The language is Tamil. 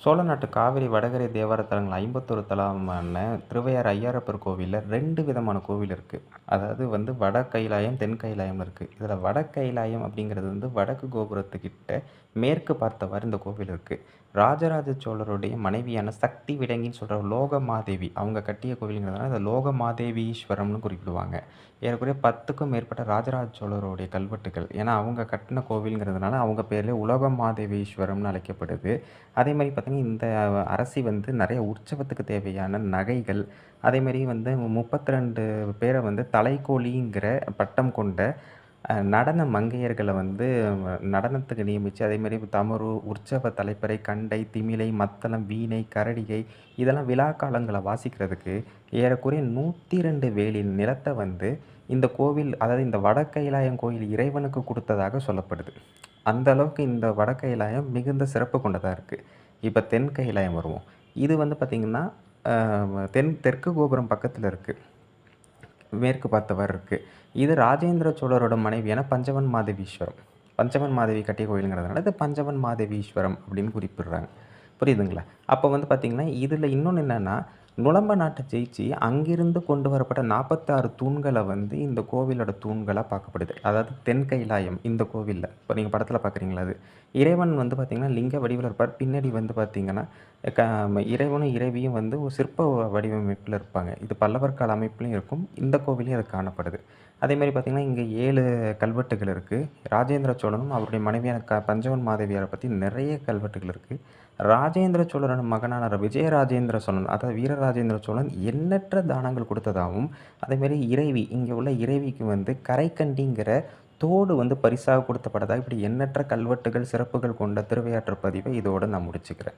சோழ நாட்டு காவிரி வடகரை தேவார தலங்கள் 51 தலமான திருவையாறு ஐயாறப்பர் கோவில்ல 2 விதமான கோவில் இருக்கு. அதாவது வட கைலாயம், தென் கைலாயம்னு இருக்கு. இதுல வட கைலாயம் அப்படிங்கிறது வடக்கு கோபுரத்துக்கிட்ட மேற்கு பார்த்தவாறு இந்த கோவில் இருக்கு. ராஜராஜ சோழருடைய மனைவியான சக்தி விடங்கின்னு சொல்ற லோகமாதேவி அவங்க கட்டிய கோவிலுங்கிறதுனால இத லோகமாதேவீஸ்வரம்னு குறிப்பிடுவாங்க. ஏறக்குறைய 10க்கும் மேற்பட்ட ராஜராஜ சோழருடைய கல்வெட்டுகள். ஏன்னா அவங்க கட்டின கோவில்ங்கிறதுனால அவங்க பேர்லயே உலகமாதேவீஸ்வரம்னு அழைக்கப்படுது. அதே மாரி பார்த்தீங்கன்னா, இந்த அரசி நெறைய உற்சவத்துக்கு தேவையான நகைகள், அதே மாரி 32 பேர தலைக்கோழிங்கிற பட்டம் கொண்ட நடன மங்கையர்கள நடனத்துக்கு நியமிச்சு, அதே மாரி தமரு, உற்சவ தலைப்பறை, கண்டை, திமிலை, மத்தளம், வீணை, கரடிகை இதெல்லாம் விழா காலங்கள்ல வாசிக்கிறதுக்கு ஏறக்குறைய 102 வேலி நிலத்த இந்த கோவில் அதாவது இந்த வட கைலாயம் கோயில் இறைவனுக்கு குடுத்ததாக சொல்லப்படுது. அந்த அளவுக்கு இந்த வட கைலாயம் மிகுந்த சிறப்பு கொண்டதா இருக்கு. இப்ப தென் கைலாயம் வருவோம். இது பார்த்தீங்கன்னா, தெற்கு கோபுரம் பக்கத்துல இருக்கு. மேற்கு பார்த்தவாறு இருக்கு. இது ராஜேந்திர சோழரோட மனைவியான பஞ்சவன் மாதேவீஸ்வரம். பஞ்சவன் மாதேவி கட்டிய கோயிலுங்கிறதுனால இது பஞ்சவன் மாதேவீஸ்வரம் அப்படின்னு குறிப்பிடுறாங்க. புரியுதுங்களா? அப்போ பார்த்தீங்கன்னா, இதில இன்னொன்னு என்னன்னா, நுளம்ப நாட்ட ஜெயிச்சு அங்கிருந்து கொண்டு வரப்பட்ட 46 தூண்கள இந்த கோவிலோட தூண்களா பார்க்கப்படுது. அதாவது தென் கைலாயம் இந்த கோவில்ல. இப்போ நீங்க படத்தில பார்க்குறீங்களா அது. இறைவன் பார்த்தீங்கன்னா, லிங்க வடிவில இருப்பார். பின்னாடி பார்த்தீங்கன்னா, க இறைவனும் இறைவியும் ஒரு சிற்ப வடிவமைப்பில இருப்பாங்க. இது பல்லவர் கால அமைப்பிலும் இருக்கும். இந்த கோவில்லயும் அது காணப்படுது. அதேமாரி பார்த்தீங்கன்னா, இங்க 7 கல்வெட்டுகள் இருக்கு. ராஜேந்திர சோழனும் அவருடைய மனைவியான பஞ்சவன் மாதேவியார பத்தி நிறைய கல்வெட்டுகள் இருக்கு. ராஜேந்திர சோழரோட மகனான விஜயராஜேந்திர சோழன், அதாவது வீரராஜேந்திர சோழன் எண்ணற்ற தானங்கள் குடுத்ததாகவும், அதேமாரி இறைவி, இங்க உள்ள இறைவிக்கு கரைக்கண்டிங்கிற தோடு பரிசாக கொடுத்தப்பட்டதா இப்படி எண்ணற்ற கல்வெட்டுகள், சிறப்புகள் கொண்ட திருவையாற்று பதிவை இதோட நான் முடிச்சுக்கிறேன்.